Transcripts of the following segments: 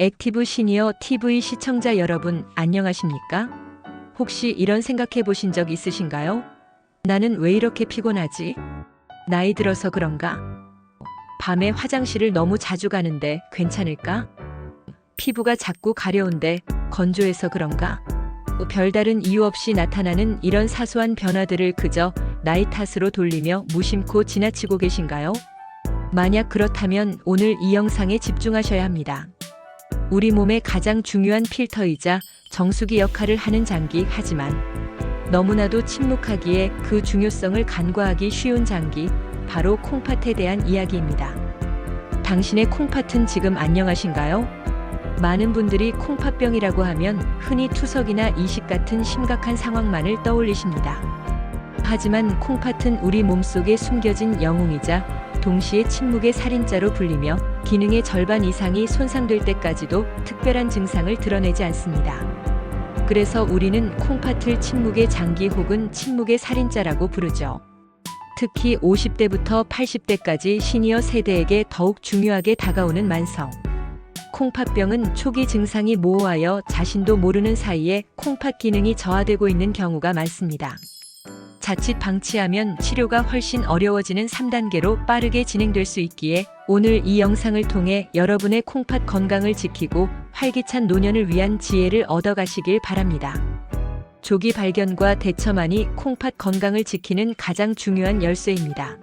액티브 시니어 TV 시청자 여러분, 안녕하십니까? 혹시 이런 생각해 보신 적 있으신가요? 나는 왜 이렇게 피곤하지? 나이 들어서 그런가? 밤에 화장실을 너무 자주 가는데 괜찮을까? 피부가 자꾸 가려운데 건조해서 그런가? 별다른 이유 없이 나타나는 이런 사소한 변화들을 그저 나이 탓으로 돌리며 무심코 지나치고 계신가요? 만약 그렇다면 오늘 이 영상에 집중하셔야 합니다. 우리 몸의 가장 중요한 필터이자 정수기 역할을 하는 장기, 하지만 너무나도 침묵하기에 그 중요성을 간과하기 쉬운 장기, 바로 콩팥에 대한 이야기입니다. 당신의 콩팥은 지금 안녕하신가요? 많은 분들이 콩팥병이라고 하면 흔히 투석이나 이식 같은 심각한 상황만을 떠올리십니다. 하지만 콩팥은 우리 몸속에 숨겨진 영웅이자 동시에 침묵의 살인자로 불리며 기능의 절반 이상이 손상될 때까지도 특별한 증상을 드러내지 않습니다. 그래서 우리는 콩팥을 침묵의 장기 혹은 침묵의 살인자라고 부르죠. 특히 50대부터 80대까지 시니어 세대에게 더욱 중요하게 다가오는 만성 콩팥병은 초기 증상이 모호하여 자신도 모르는 사이에 콩팥 기능이 저하되고 있는 경우가 많습니다. 자칫 방치하면 치료가 훨씬 어려워지는 3단계로 빠르게 진행될 수 있기에 오늘 이 영상을 통해 여러분의 콩팥 건강을 지키고 활기찬 노년을 위한 지혜를 얻어가시길 바랍니다. 조기 발견과 대처만이 콩팥 건강을 지키는 가장 중요한 열쇠입니다.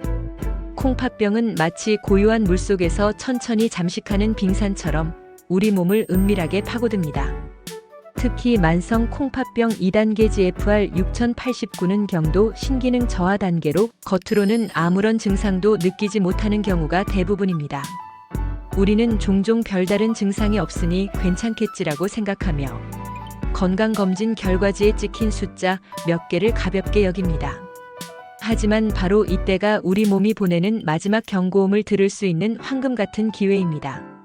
콩팥병은 마치 고요한 물속에서 천천히 잠식하는 빙산처럼 우리 몸을 은밀하게 파고듭니다. 특히 만성 콩팥병 2단계 GFR 6089는 경도 신기능 저하 단계로 겉으로는 아무런 증상도 느끼지 못하는 경우가 대부분입니다. 우리는 종종 별다른 증상이 없으니 괜찮겠지라고 생각하며 건강검진 결과지에 찍힌 숫자 몇 개를 가볍게 여깁니다. 하지만 바로 이때가 우리 몸이 보내는 마지막 경고음을 들을 수 있는 황금 같은 기회입니다.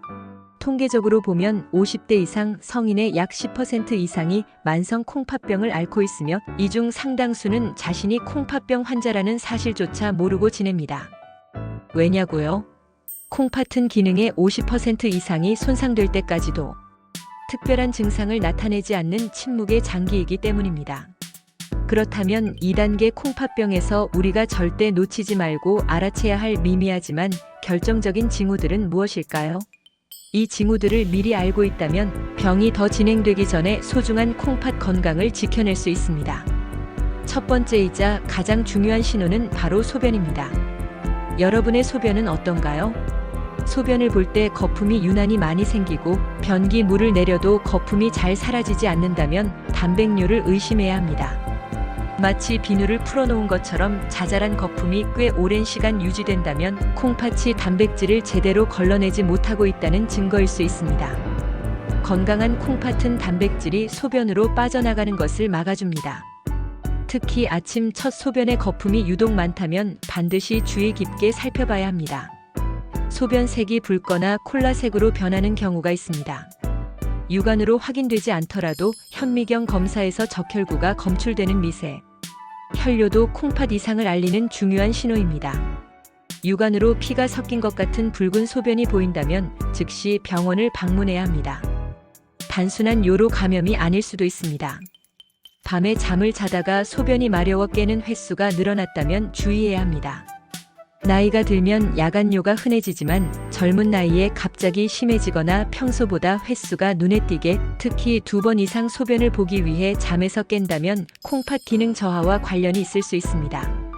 통계적으로 보면 50대 이상 성인의 약 10% 이상이 만성 콩팥병을 앓고 있으며 이 중 상당수는 자신이 콩팥병 환자라는 사실조차 모르고 지냅니다. 왜냐고요? 콩팥은 기능의 50% 이상이 손상될 때까지도 특별한 증상을 나타내지 않는 침묵의 장기이기 때문입니다. 그렇다면 2단계 콩팥병에서 우리가 절대 놓치지 말고 알아채야 할 미미하지만 결정적인 징후들은 무엇일까요? 이 징후들을 미리 알고 있다면 병이 더 진행되기 전에 소중한 콩팥 건강을 지켜낼 수 있습니다. 첫 번째이자 가장 중요한 신호는 바로 소변입니다. 여러분의 소변은 어떤가요? 소변을 볼 때 거품이 유난히 많이 생기고 변기 물을 내려도 거품이 잘 사라지지 않는다면 단백뇨를 의심해야 합니다. 마치 비누를 풀어놓은 것처럼 자잘한 거품이 꽤 오랜 시간 유지된다면 콩팥이 단백질을 제대로 걸러내지 못하고 있다는 증거일 수 있습니다. 건강한 콩팥은 단백질이 소변으로 빠져나가는 것을 막아줍니다. 특히 아침 첫 소변에 거품이 유독 많다면 반드시 주의 깊게 살펴봐야 합니다. 소변 색이 붉거나 콜라색으로 변하는 경우가 있습니다. 육안으로 확인되지 않더라도 현미경 검사에서 적혈구가 검출되는 미세 혈뇨도 콩팥 이상을 알리는 중요한 신호입니다. 육안으로 피가 섞인 것 같은 붉은 소변이 보인다면 즉시 병원을 방문해야 합니다. 단순한 요로 감염이 아닐 수도 있습니다. 밤에 잠을 자다가 소변이 마려워 깨는 횟수가 늘어났다면 주의해야 합니다. 나이가 들면 야간뇨가 흔해지지만 젊은 나이에 갑자기 심해지거나 평소보다 횟수가 눈에 띄게 특히 2번 이상 소변을 보기 위해 잠에서 깬다면 콩팥 기능 저하와 관련이 있을 수 있습니다.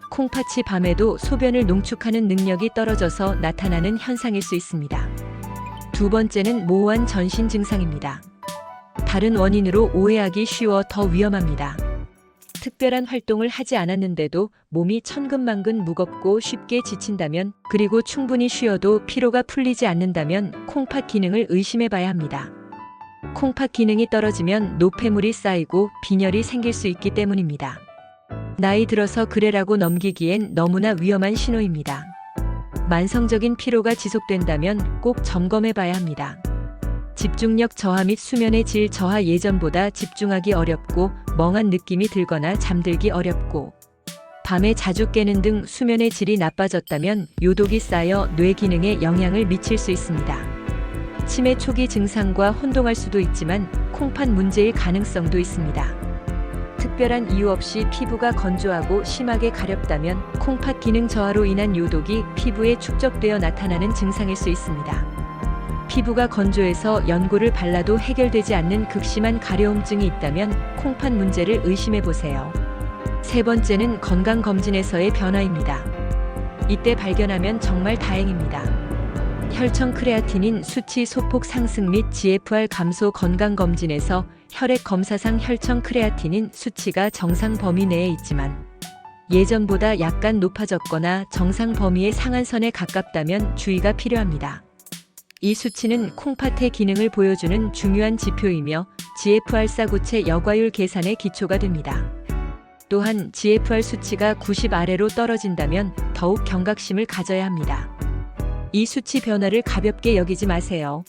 콩팥이 밤에도 소변을 농축하는 능력이 떨어져서 나타나는 현상일 수 있습니다. 두 번째는 모호한 전신 증상입니다. 다른 원인으로 오해하기 쉬워 더 위험합니다. 특별한 활동을 하지 않았는데도 몸이 천근만근 무겁고 쉽게 지친다면 그리고 충분히 쉬어도 피로가 풀리지 않는다면 콩팥 기능을 의심해 봐야 합니다. 콩팥 기능이 떨어지면 노폐물이 쌓이고 빈혈이 생길 수 있기 때문입니다. 나이 들어서 그래라고 넘기기엔 너무나 위험한 신호입니다. 만성적인 피로가 지속된다면 꼭 점검해 봐야 합니다. 집중력 저하 및 수면의 질 저하, 예전보다 집중하기 어렵고 멍한 느낌이 들거나 잠들기 어렵고 밤에 자주 깨는 등 수면의 질이 나빠졌다면 요독이 쌓여 뇌 기능에 영향을 미칠 수 있습니다. 치매 초기 증상과 혼동할 수도 있지만 콩팥 문제일 가능성도 있습니다. 특별한 이유 없이 피부가 건조하고 심하게 가렵다면 콩팥 기능 저하로 인한 요독이 피부에 축적되어 나타나는 증상일 수 있습니다. 피부가 건조해서 연고를 발라도 해결되지 않는 극심한 가려움증이 있다면 콩팥 문제를 의심해 보세요. 세 번째는 건강검진에서의 변화입니다. 이때 발견하면 정말 다행입니다. 혈청 크레아티닌 수치 소폭 상승 및 GFR 감소 건강검진에서 혈액 검사상 혈청 크레아티닌 수치가 정상 범위 내에 있지만 예전보다 약간 높아졌거나 정상 범위의 상한선에 가깝다면 주의가 필요합니다. 이 수치는 콩팥의 기능을 보여주는 중요한 지표이며 GFR 싸구체 여과율 계산의 기초가 됩니다. 또한 GFR 수치가 90 아래로 떨어진다면 더욱 경각심을 가져야 합니다. 이 수치 변화를 가볍게 여기지 마세요.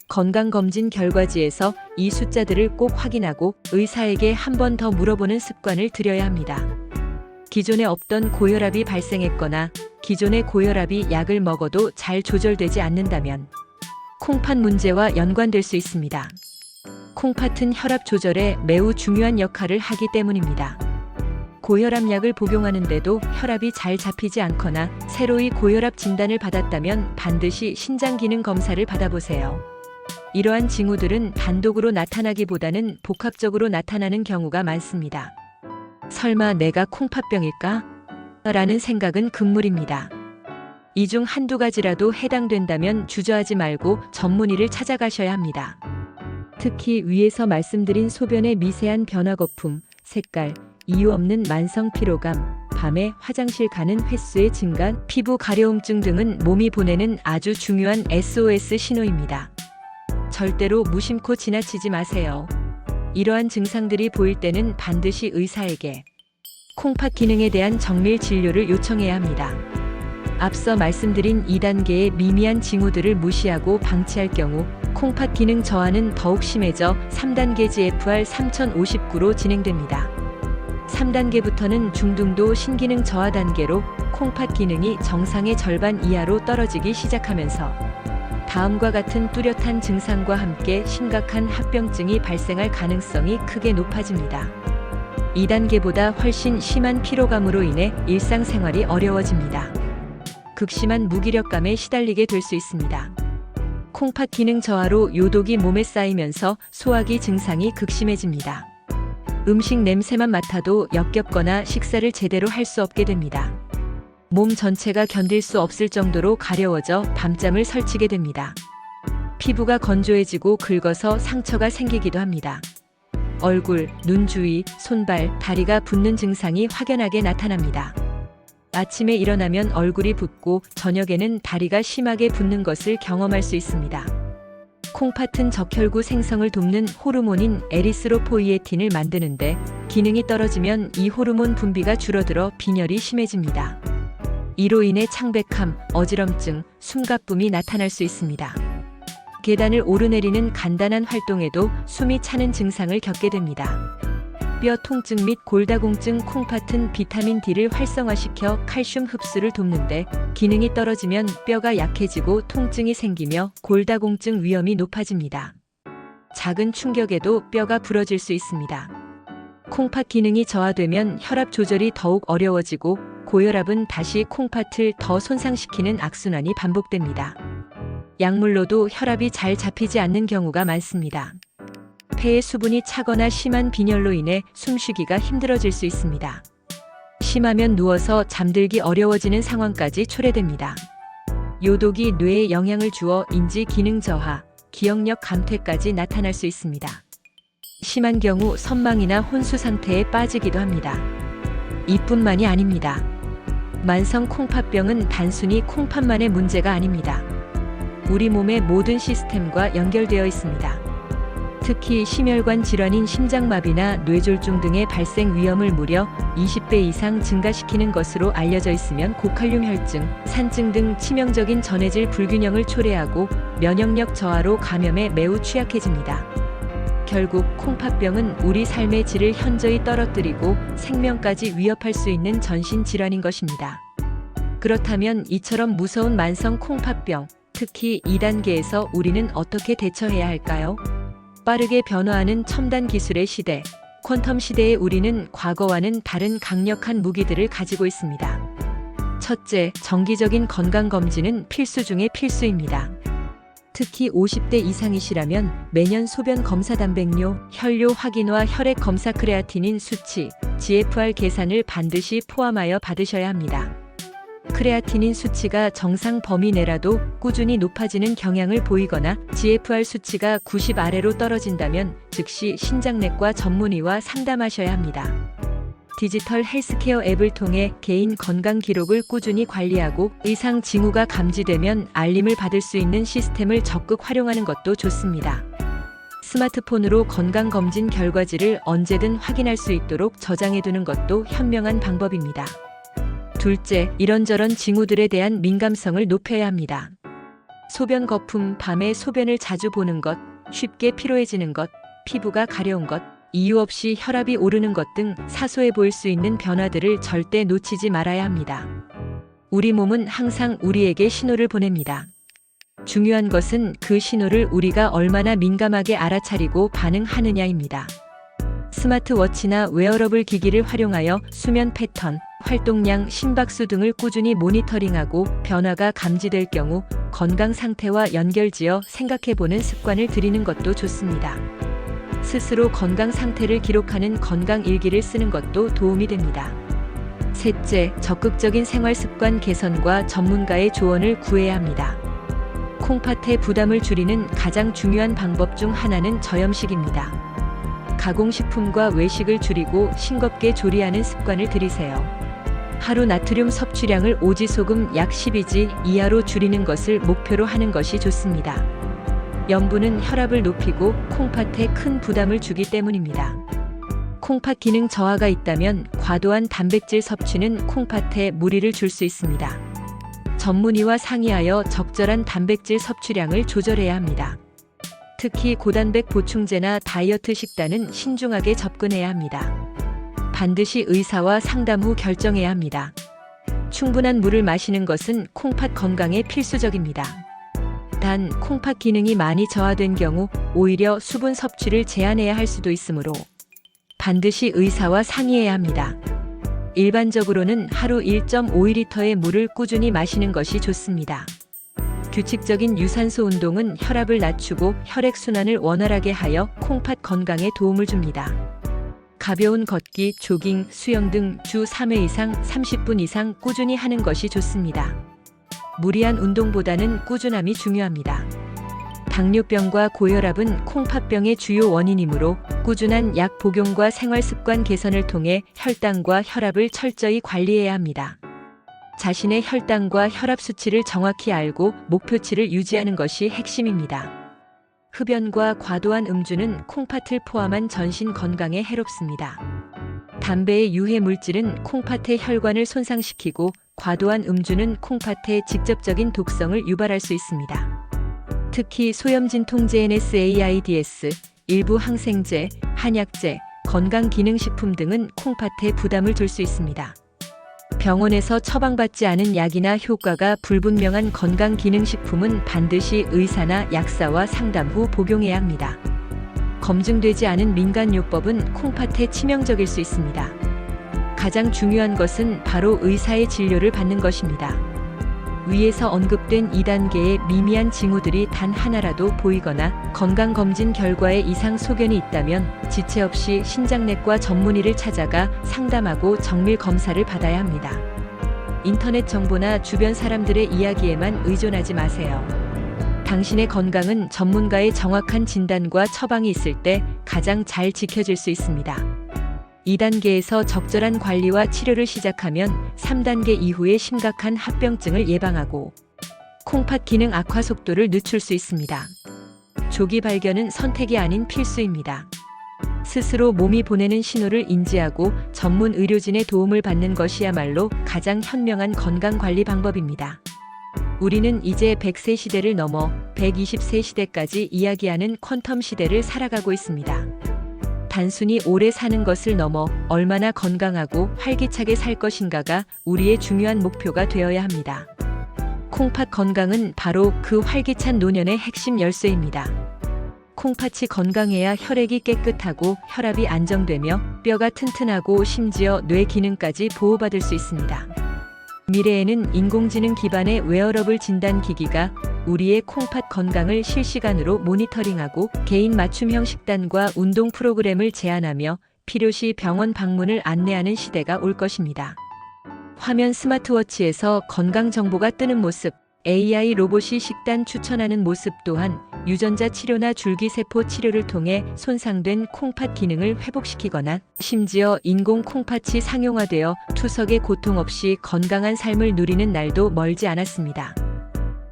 건강검진 결과지에서 이 숫자들을 꼭 확인하고 의사에게 한 번 더 물어보는 습관을 들여야 합니다. 기존에 없던 고혈압이 발생했거나 기존의 고혈압이 약을 먹어도 잘 조절되지 않는다면 콩팥 문제와 연관될 수 있습니다. 콩팥은 혈압 조절에 매우 중요한 역할을 하기 때문입니다. 고혈압 약을 복용하는데도 혈압이 잘 잡히지 않거나 새로이 고혈압 진단을 받았다면 반드시 신장 기능 검사를 받아보세요. 이러한 징후들은 단독으로 나타나기보다는 복합적으로 나타나는 경우가 많습니다. 설마 내가 콩팥병일까? 라는 생각은 금물입니다. 이 중 한두 가지라도 해당된다면 주저하지 말고 전문의를 찾아가셔야 합니다. 특히 위에서 말씀드린 소변의 미세한 변화, 거품, 색깔, 이유 없는 만성 피로감, 밤에 화장실 가는 횟수의 증가, 피부 가려움증 등은 몸이 보내는 아주 중요한 SOS 신호입니다. 절대로 무심코 지나치지 마세요. 이러한 증상들이 보일 때는 반드시 의사에게 콩팥 기능에 대한 정밀 진료를 요청해야 합니다. 앞서 말씀드린 2단계의 미미한 징후들을 무시하고 방치할 경우 콩팥 기능 저하는 더욱 심해져 3단계 GFR 3059로 진행됩니다. 3단계부터는 중등도 신기능 저하 단계로 콩팥 기능이 정상의 절반 이하로 떨어지기 시작하면서 다음과 같은 뚜렷한 증상과 함께 심각한 합병증이 발생할 가능성이 크게 높아집니다. 2단계보다 훨씬 심한 피로감으로 인해 일상생활이 어려워집니다. 극심한 무기력감에 시달리게 될 수 있습니다. 콩팥 기능 저하로 요독이 몸에 쌓이면서 소화기 증상이 극심해집니다. 음식 냄새만 맡아도 역겹거나 식사를 제대로 할 수 없게 됩니다. 몸 전체가 견딜 수 없을 정도로 가려워져 밤잠을 설치게 됩니다. 피부가 건조해지고 긁어서 상처가 생기기도 합니다. 얼굴, 눈 주위, 손발, 다리가 붓는 증상이 확연하게 나타납니다. 아침에 일어나면 얼굴이 붓고 저녁에는 다리가 심하게 붓는 것을 경험할 수 있습니다. 콩팥은 적혈구 생성을 돕는 호르몬인 에리스로포이에틴을 만드는데 기능이 떨어지면 이 호르몬 분비가 줄어들어 빈혈이 심해집니다. 이로 인해 창백함, 어지럼증, 숨가쁨이 나타날 수 있습니다. 계단을 오르내리는 간단한 활동에도 숨이 차는 증상을 겪게 됩니다. 뼈 통증 및 골다공증. 콩팥은 비타민 D를 활성화시켜 칼슘 흡수를 돕는데 기능이 떨어지면 뼈가 약해지고 통증이 생기며 골다공증 위험이 높아집니다. 작은 충격에도 뼈가 부러질 수 있습니다. 콩팥 기능이 저하되면 혈압 조절이 더욱 어려워지고 고혈압은 다시 콩팥을 더 손상시키는 악순환이 반복됩니다. 약물로도 혈압이 잘 잡히지 않는 경우가 많습니다. 폐에 수분이 차거나 심한 빈혈로 인해 숨쉬기가 힘들어질 수 있습니다. 심하면 누워서 잠들기 어려워지는 상황까지 초래됩니다. 요독이 뇌에 영향을 주어 인지 기능 저하, 기억력 감퇴까지 나타날 수 있습니다. 심한 경우 선망이나 혼수 상태에 빠지기도 합니다. 이뿐만이 아닙니다. 만성 콩팥병은 단순히 콩팥만의 문제가 아닙니다. 우리 몸의 모든 시스템과 연결되어 있습니다. 특히 심혈관 질환인 심장마비나 뇌졸중 등의 발생 위험을 무려 20배 이상 증가시키는 것으로 알려져 있으면 고칼륨 혈증, 산증 등 치명적인 전해질 불균형을 초래하고 면역력 저하로 감염에 매우 취약해집니다. 결국 콩팥병은 우리 삶의 질을 현저히 떨어뜨리고 생명까지 위협할 수 있는 전신 질환인 것입니다. 그렇다면 이처럼 무서운 만성 콩팥병, 특히 2단계에서 우리는 어떻게 대처해야 할까요? 빠르게 변화하는 첨단 기술의 시대, 퀀텀 시대에 우리는 과거와는 다른 강력한 무기들을 가지고 있습니다. 첫째, 정기적인 건강검진은 필수 중의 필수입니다. 특히 50대 이상이시라면 매년 소변 검사 단백뇨, 혈뇨 확인과 혈액 검사 크레아티닌 수치, GFR 계산을 반드시 포함하여 받으셔야 합니다. 크레아티닌 수치가 정상 범위 내라도 꾸준히 높아지는 경향을 보이거나 GFR 수치가 90 아래로 떨어진다면 즉시 신장내과 전문의와 상담하셔야 합니다. 디지털 헬스케어 앱을 통해 개인 건강 기록을 꾸준히 관리하고 이상 징후가 감지되면 알림을 받을 수 있는 시스템을 적극 활용하는 것도 좋습니다. 스마트폰으로 건강검진 결과지를 언제든 확인할 수 있도록 저장해두는 것도 현명한 방법입니다. 둘째, 이런저런 징후들에 대한 민감성을 높여야 합니다. 소변 거품, 밤에 소변을 자주 보는 것, 쉽게 피로해지는 것, 피부가 가려운 것, 이유 없이 혈압이 오르는 것 등 사소해 보일 수 있는 변화들을 절대 놓치지 말아야 합니다. 우리 몸은 항상 우리에게 신호를 보냅니다. 중요한 것은 그 신호를 우리가 얼마나 민감하게 알아차리고 반응하느냐입니다. 스마트워치나 웨어러블 기기를 활용하여 수면 패턴, 활동량, 심박수 등을 꾸준히 모니터링하고 변화가 감지될 경우 건강 상태와 연결지어 생각해보는 습관을 들이는 것도 좋습니다. 스스로 건강 상태를 기록하는 건강 일기를 쓰는 것도 도움이 됩니다. 셋째, 적극적인 생활 습관 개선과 전문가의 조언을 구해야 합니다. 콩팥의 부담을 줄이는 가장 중요한 방법 중 하나는 저염식입니다. 가공식품과 외식을 줄이고 싱겁게 조리하는 습관을 들이세요. 하루 나트륨 섭취량을 오지소금 약 12지 이하로 줄이는 것을 목표로 하는 것이 좋습니다. 염분은 혈압을 높이고 콩팥에 큰 부담을 주기 때문입니다. 콩팥 기능 저하가 있다면 과도한 단백질 섭취는 콩팥에 무리를 줄 수 있습니다. 전문의와 상의하여 적절한 단백질 섭취량을 조절해야 합니다. 특히 고단백 보충제나 다이어트 식단은 신중하게 접근해야 합니다. 반드시 의사와 상담 후 결정해야 합니다. 충분한 물을 마시는 것은 콩팥 건강에 필수적입니다. 단, 콩팥 기능이 많이 저하된 경우 오히려 수분 섭취를 제한해야 할 수도 있으므로 반드시 의사와 상의해야 합니다. 일반적으로는 하루 1.5리터의 물을 꾸준히 마시는 것이 좋습니다. 규칙적인 유산소 운동은 혈압을 낮추고 혈액순환을 원활하게 하여 콩팥 건강에 도움을 줍니다. 가벼운 걷기, 조깅, 수영 등 주 3회 이상 30분 이상 꾸준히 하는 것이 좋습니다. 무리한 운동보다는 꾸준함이 중요합니다. 당뇨병과 고혈압은 콩팥병의 주요 원인이므로 꾸준한 약 복용과 생활습관 개선을 통해 혈당과 혈압을 철저히 관리해야 합니다. 자신의 혈당과 혈압 수치를 정확히 알고 목표치를 유지하는 것이 핵심입니다. 흡연과 과도한 음주는 콩팥을 포함한 전신 건강에 해롭습니다. 담배의 유해 물질은 콩팥의 혈관을 손상시키고 과도한 음주는 콩팥에 직접적인 독성을 유발할 수 있습니다. 특히 소염진통제 NSAIDs, 일부 항생제, 한약제, 건강기능식품 등은 콩팥에 부담을 줄 수 있습니다. 병원에서 처방받지 않은 약이나 효과가 불분명한 건강기능식품은 반드시 의사나 약사와 상담 후 복용해야 합니다. 검증되지 않은 민간요법은 콩팥에 치명적일 수 있습니다. 가장 중요한 것은 바로 의사의 진료를 받는 것입니다. 위에서 언급된 2단계의 미미한 징후들이 단 하나라도 보이거나 건강검진 결과에 이상 소견이 있다면 지체 없이 신장내과 전문의를 찾아가 상담하고 정밀 검사를 받아야 합니다. 인터넷 정보나 주변 사람들의 이야기에만 의존하지 마세요. 당신의 건강은 전문가의 정확한 진단과 처방이 있을 때 가장 잘 지켜질 수 있습니다. 2단계에서 적절한 관리와 치료를 시작하면 3단계 이후에 심각한 합병증을 예방하고 콩팥 기능 악화 속도를 늦출 수 있습니다. 조기 발견은 선택이 아닌 필수입니다. 스스로 몸이 보내는 신호를 인지하고 전문 의료진의 도움을 받는 것이야말로 가장 현명한 건강관리 방법입니다. 우리는 이제 100세 시대를 넘어 120세 시대까지 이야기하는 퀀텀 시대를 살아가고 있습니다. 단순히 오래 사는 것을 넘어 얼마나 건강하고 활기차게 살 것인가가 우리의 중요한 목표가 되어야 합니다. 콩팥 건강은 바로 그 활기찬 노년의 핵심 열쇠입니다. 콩팥이 건강해야 혈액이 깨끗하고 혈압이 안정되며 뼈가 튼튼하고 심지어 뇌 기능까지 보호받을 수 있습니다. 미래에는 인공지능 기반의 웨어러블 진단 기기가 우리의 콩팥 건강을 실시간으로 모니터링하고 개인 맞춤형 식단과 운동 프로그램을 제안하며 필요시 병원 방문을 안내하는 시대가 올 것입니다. 화면 스마트워치에서 건강 정보가 뜨는 모습, AI 로봇이 식단 추천하는 모습 또한 유전자 치료나 줄기세포 치료를 통해 손상된 콩팥 기능을 회복시키거나 심지어 인공 콩팥이 상용화되어 투석의 고통 없이 건강한 삶을 누리는 날도 멀지 않았습니다.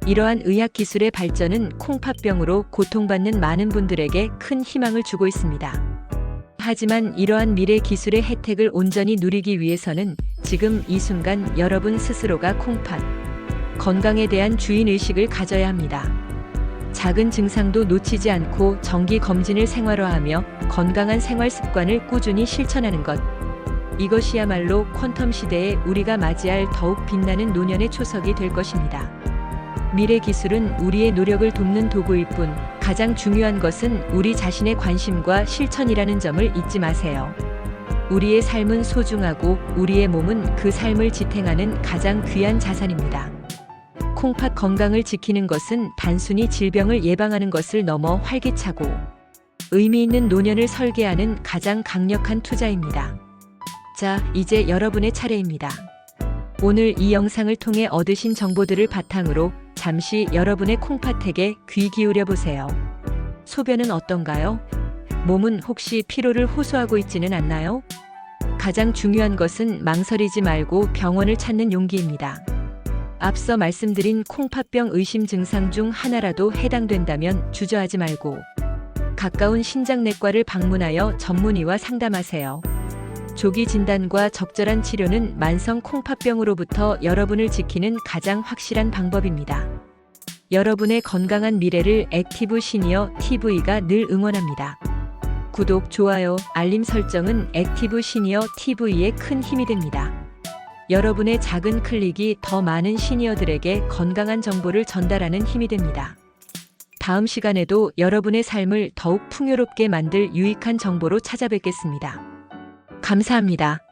이러한 의학 기술의 발전은 콩팥병으로 고통받는 많은 분들에게 큰 희망을 주고 있습니다. 하지만 이러한 미래 기술의 혜택을 온전히 누리기 위해서는 지금 이 순간 여러분 스스로가 콩팥 건강에 대한 주인의식을 가져야 합니다. 작은 증상도 놓치지 않고 정기 검진을 생활화하며 건강한 생활 습관을 꾸준히 실천하는 것. 이것이야말로 퀀텀 시대에 우리가 맞이할 더욱 빛나는 노년의 초석이 될 것입니다. 미래 기술은 우리의 노력을 돕는 도구일 뿐 가장 중요한 것은 우리 자신의 관심과 실천이라는 점을 잊지 마세요. 우리의 삶은 소중하고 우리의 몸은 그 삶을 지탱하는 가장 귀한 자산입니다. 콩팥 건강을 지키는 것은 단순히 질병을 예방하는 것을 넘어 활기차고 의미 있는 노년을 설계하는 가장 강력한 투자입니다. 자, 이제 여러분의 차례입니다. 오늘 이 영상을 통해 얻으신 정보들을 바탕으로 잠시 여러분의 콩팥에게 귀 기울여 보세요. 소변은 어떤가요? 몸은 혹시 피로를 호소하고 있지는 않나요? 가장 중요한 것은 망설이지 말고 병원을 찾는 용기입니다. 앞서 말씀드린 콩팥병 의심 증상 중 하나라도 해당된다면 주저하지 말고 가까운 신장내과를 방문하여 전문의와 상담하세요. 조기 진단과 적절한 치료는 만성 콩팥병으로부터 여러분을 지키는 가장 확실한 방법입니다. 여러분의 건강한 미래를 액티브 시니어 TV가 늘 응원합니다. 구독, 좋아요, 알림 설정은 액티브 시니어 TV에 큰 힘이 됩니다. 여러분의 작은 클릭이 더 많은 시니어들에게 건강한 정보를 전달하는 힘이 됩니다. 다음 시간에도 여러분의 삶을 더욱 풍요롭게 만들 유익한 정보로 찾아뵙겠습니다. 감사합니다.